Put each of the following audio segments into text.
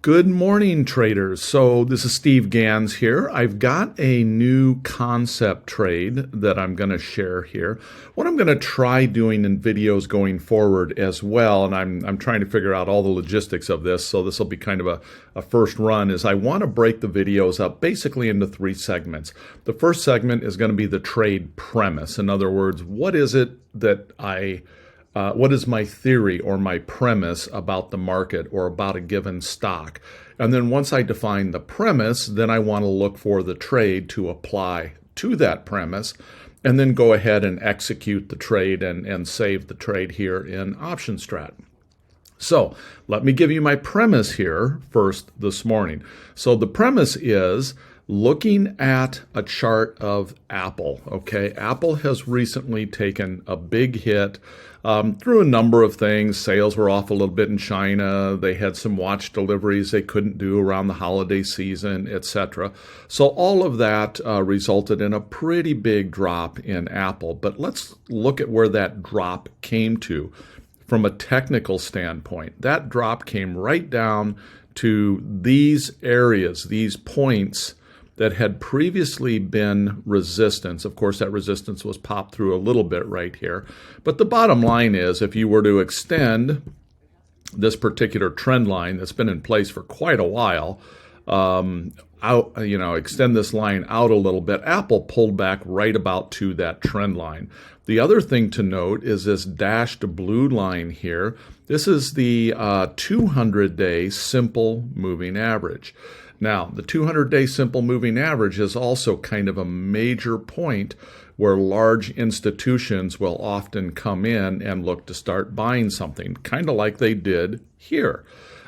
Good morning, traders. So this is Steve Ganz here. I've got a new concept trade that I'm going to share here. What I'm going to try doing in videos going forward as well, and I'm trying to figure out all the logistics of this, so this will be kind of a first run, is I want to break the videos up basically into three segments. The first segment is going to be the trade premise. In other words, what is it that what is my theory or my premise about the market or about a given stock? And then once I define the premise, then I want to look for the trade to apply to that premise and then go ahead and execute the trade and save the trade here in OptionStrat. So let me give you my premise here first this morning. So the premise is looking at a chart of Apple. Okay, Apple has recently taken a big hit through a number of things. Sales were off a little bit in China. They had some watch deliveries they couldn't do around the holiday season, etc. So all of that resulted in a pretty big drop in Apple. But let's look at where that drop came to from a technical standpoint. That drop came right down to these areas, these points that had previously been resistance. Of course, that resistance was popped through a little bit right here. But the bottom line is, if you were to extend this particular trend line that's been in place for quite a while, extend this line out a little bit, Apple pulled back right about to that trend line. The other thing to note is this dashed blue line here. This is the 200-day simple moving average. Now, the 200-day simple moving average is also kind of a major point where large institutions will often come in and look to start buying something, kind of like they did here.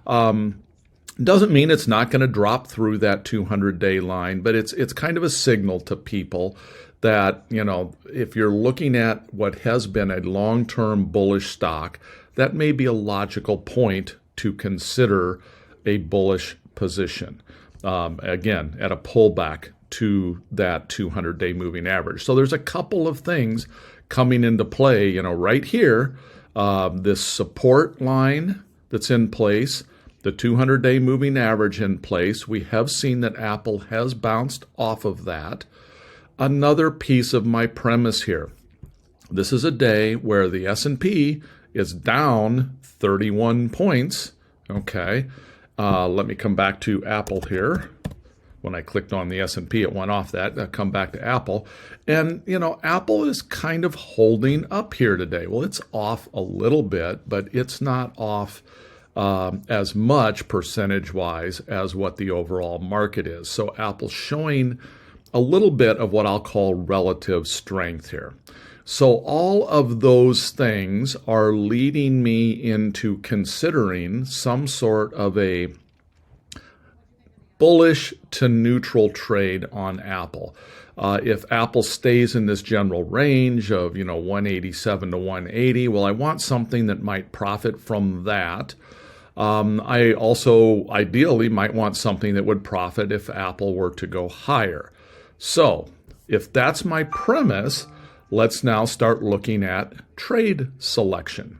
Doesn't mean it's not going to drop through that 200-day line, but it's kind of a signal to people that, if you're looking at what has been a long-term bullish stock, that may be a logical point to consider a bullish position. Again, at a pullback to that 200-day moving average. So there's a couple of things coming into play, right here, this support line that's in place, the 200-day moving average in place. We have seen that Apple has bounced off of that. Another piece of my premise here. This is a day where the S&P is down 31 points, okay? Let me come back to Apple here. When I clicked on the S&P, it went off that. I'll come back to Apple. And, Apple is kind of holding up here today. Well, it's off a little bit, but it's not off as much percentage-wise as what the overall market is. So Apple's showing a little bit of what I'll call relative strength here. So all of those things are leading me into considering some sort of a bullish to neutral trade on Apple. If Apple stays in this general range of 187 to 180, well, I want something that might profit from that. I also ideally might want something that would profit if Apple were to go higher. So if that's my premise, let's now start looking at trade selection.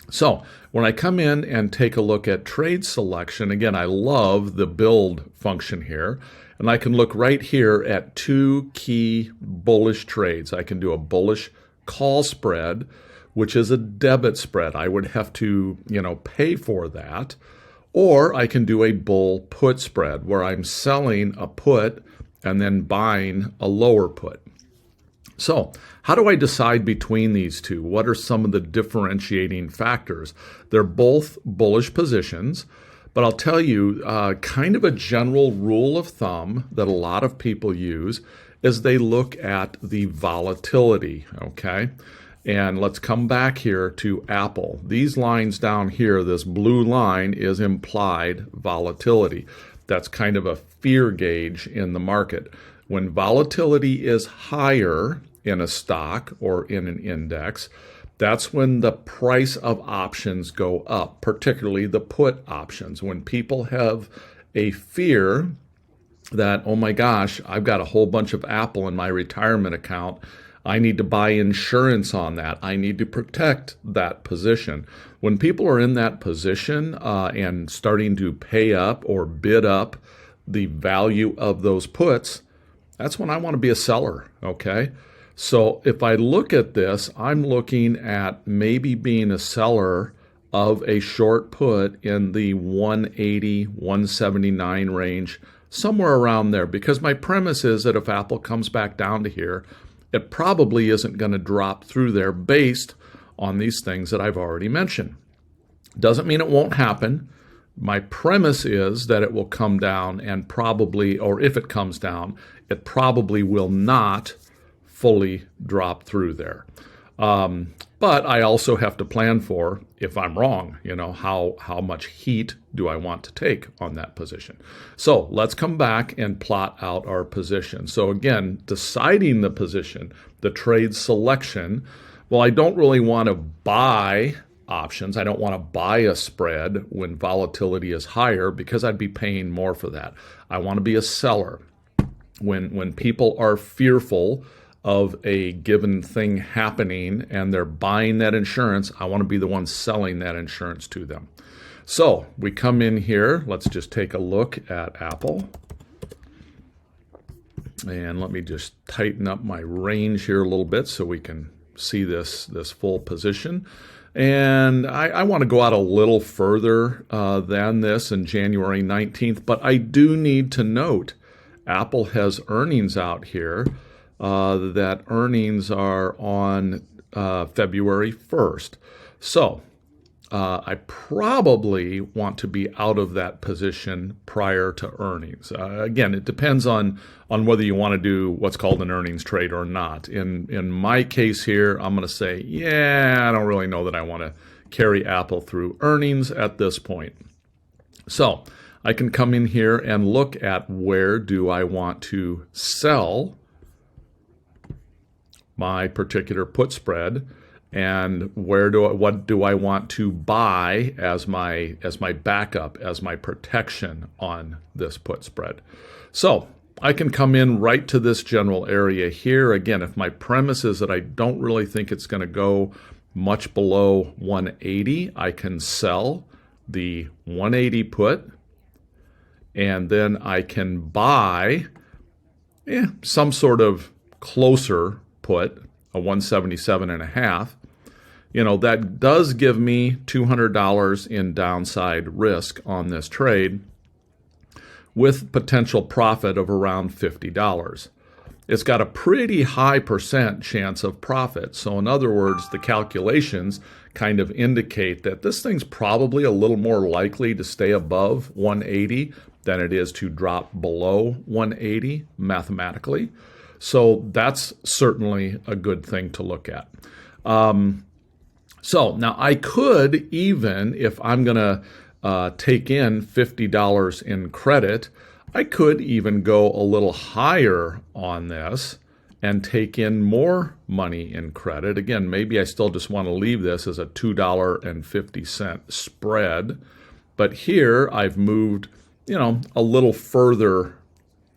So when I come in and take a look at trade selection, again, I love the build function here. And I can look right here at two key bullish trades. I can do a bullish call spread, which is a debit spread. I would have to, pay for that. Or I can do a bull put spread where I'm selling a put and then buying a lower put. So how do I decide between these two? What are some of the differentiating factors? They're both bullish positions, but I'll tell you kind of a general rule of thumb that a lot of people use is they look at the volatility, okay? And let's come back here to Apple. These lines down here, this blue line is implied volatility. That's kind of a fear gauge in the market. When volatility is higher in a stock or in an index, that's when the price of options go up, particularly the put options. When people have a fear that, oh my gosh, I've got a whole bunch of Apple in my retirement account, I need to buy insurance on that. I need to protect that position. When people are in that position and starting to pay up or bid up the value of those puts, that's when I want to be a seller, okay? So if I look at this, I'm looking at maybe being a seller of a short put in the 180, 179 range, somewhere around there, because my premise is that if Apple comes back down to here, it probably isn't going to drop through there based on these things that I've already mentioned. Doesn't mean it won't happen. My premise is that it will come down and probably, or if it comes down, it probably will not fully drop through there. But I also have to plan for, if I'm wrong, how much heat do I want to take on that position? So let's come back and plot out our position. So again, deciding the position, the trade selection, well, I don't really want to buy options. I don't want to buy a spread when volatility is higher because I'd be paying more for that. I want to be a seller. When people are fearful of a given thing happening and they're buying that insurance, I want to be the one selling that insurance to them. So we come in here. Let's just take a look at Apple. And let me just tighten up my range here a little bit so we can see this full position. And I want to go out a little further than this in January 19th, but I do need to note Apple has earnings out here. That earnings are on February 1st. So I probably want to be out of that position prior to earnings. Again, it depends on whether you want to do what's called an earnings trade or not. In my case here, I'm going to say, yeah, I don't really know that I want to carry Apple through earnings at this point. So I can come in here and look at where do I want to sell my particular put spread, and what do I want to buy as my backup, as my protection on this put spread. So I can come in right to this general area here. Again, if my premise is that I don't really think it's going to go much below 180, I can sell the 180 put, and then I can buy some sort of closer put, a 177.5, that does give me $200 in downside risk on this trade with potential profit of around $50. It's got a pretty high % chance of profit. So in other words, the calculations kind of indicate that this thing's probably a little more likely to stay above 180 than it is to drop below 180 mathematically. So that's certainly a good thing to look at. So now I could even, if I'm going to take in $50 in credit, I could even go a little higher on this and take in more money in credit. Again, maybe I still just want to leave this as a $2.50 spread. But here I've moved, a little further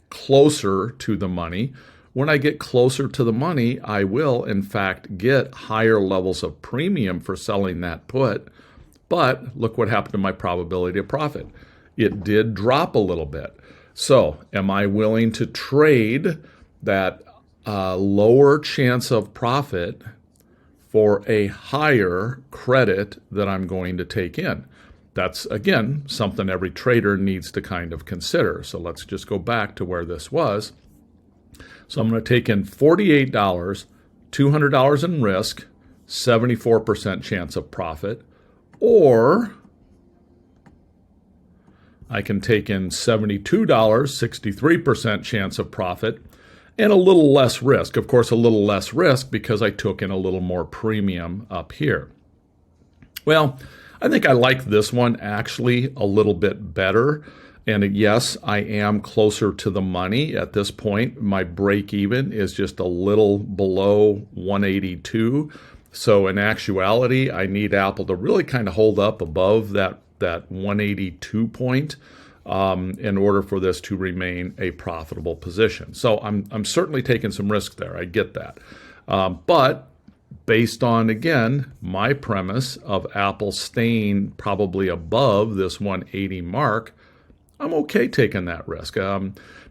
closer to the money. When I get closer to the money, I will, in fact, get higher levels of premium for selling that put. But look what happened to my probability of profit. It did drop a little bit. So am I willing to trade that lower chance of profit for a higher credit that I'm going to take in? That's, again, something every trader needs to kind of consider. So let's just go back to where this was. So I'm going to take in $48, $200 in risk, 74% chance of profit, or I can take in $72, 63% chance of profit, and a little less risk. Of course, a little less risk because I took in a little more premium up here. Well, I think I like this one actually a little bit better. And yes, I am closer to the money at this point. My break even is just a little below 182. So in actuality, I need Apple to really kind of hold up above that 182 point in order for this to remain a profitable position. So I'm certainly taking some risk there. I get that. But based on, again, my premise of Apple staying probably above this 180 mark, I'm okay taking that risk.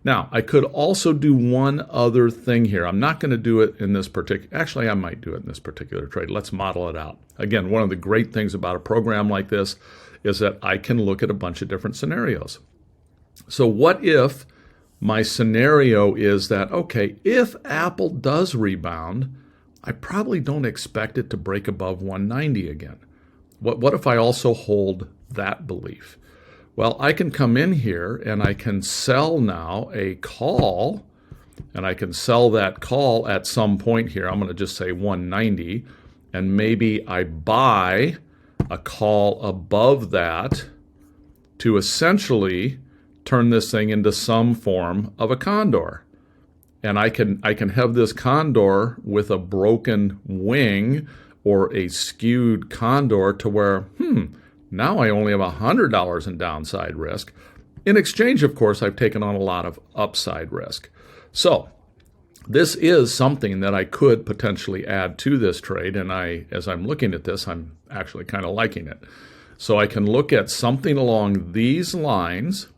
Now, I could also do one other thing here. I'm not going to do it in this particular, actually, I might do it in this particular trade. Let's model it out. Again, one of the great things about a program like this is that I can look at a bunch of different scenarios. So what if my scenario is that, okay, if Apple does rebound, I probably don't expect it to break above 190 again. What if I also hold that belief? Well, I can come in here and I can sell now a call, and I can sell that call at some point here. I'm going to just say 190, and maybe I buy a call above that to essentially turn this thing into some form of a condor. And I can have this condor with a broken wing or a skewed condor to where, now I only have $100 in downside risk. In exchange, of course, I've taken on a lot of upside risk. So this is something that I could potentially add to this trade, and as I'm looking at this, I'm actually kind of liking it. So I can look at something along these lines,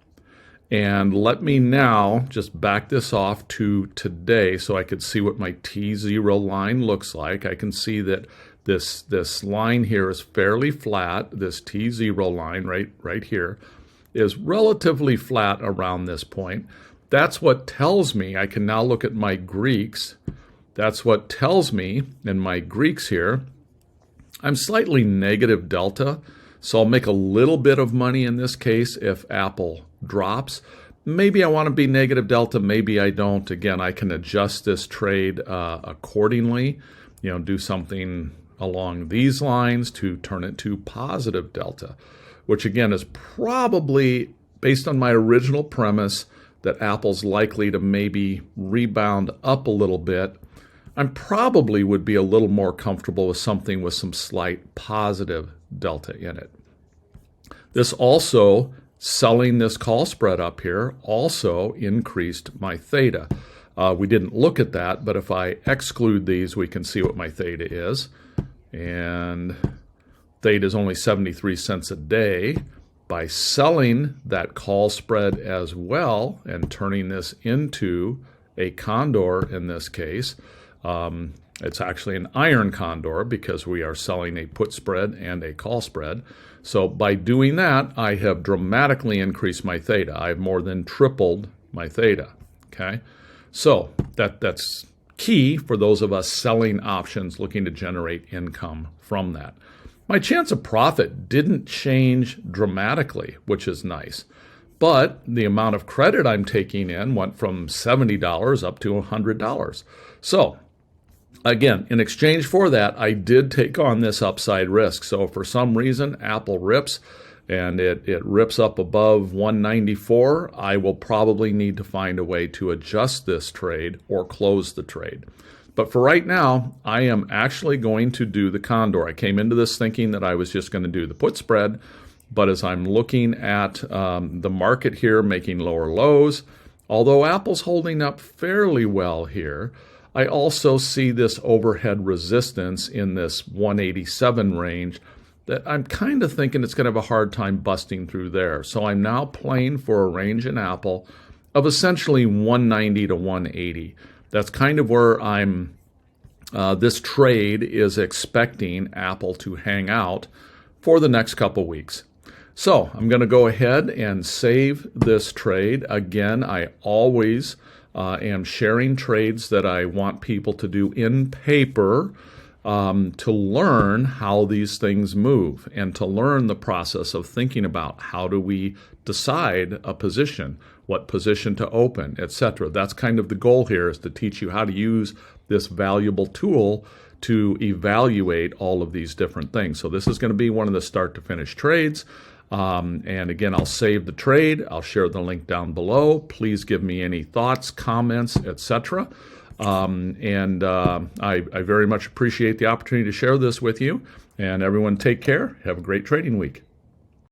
and let me now just back this off to today so I could see what my T0 line looks like. I can see that this line here is fairly flat. This T0 line right here is relatively flat around this point. That's what tells me, I can now look at my Greeks. That's what tells me in my Greeks here, I'm slightly negative delta. So I'll make a little bit of money in this case if Apple drops. Maybe I want to be negative delta, maybe I don't. Again, I can adjust this trade accordingly, do something along these lines to turn it to positive delta, which again is probably based on my original premise that Apple's likely to maybe rebound up a little bit. I probably would be a little more comfortable with something with some slight positive delta in it. This also, selling this call spread up here, also increased my theta. We didn't look at that, but if I exclude these, we can see what my theta is. And theta is only 73 cents a day. By selling that call spread as well and turning this into a condor in this case, it's actually an iron condor because we are selling a put spread and a call spread. So by doing that, I have dramatically increased my theta. I've more than tripled my theta. Okay, so that's key for those of us selling options looking to generate income from that. My chance of profit didn't change dramatically, which is nice. But the amount of credit I'm taking in went from $70 up to $100. So again, in exchange for that, I did take on this upside risk. So for some reason, Apple rips and it rips up above 194, I will probably need to find a way to adjust this trade or close the trade. But for right now, I am actually going to do the condor. I came into this thinking that I was just going to do the put spread, but as I'm looking at the market here making lower lows, although Apple's holding up fairly well here, I also see this overhead resistance in this 187 range that I'm kind of thinking it's going to have a hard time busting through there. So I'm now playing for a range in Apple of essentially 190 to 180. That's kind of where this trade is expecting Apple to hang out for the next couple weeks. So I'm going to go ahead and save this trade. Again, I always am sharing trades that I want people to do in paper to learn how these things move and to learn the process of thinking about how do we decide a position, what position to open, etc. That's kind of the goal here, is to teach you how to use this valuable tool to evaluate all of these different things. So this is going to be one of the start to finish trades. And again, I'll save the trade. I'll share the link down below. Please give me any thoughts, comments, etc. I very much appreciate the opportunity to share this with you. And everyone take care. Have a great trading week.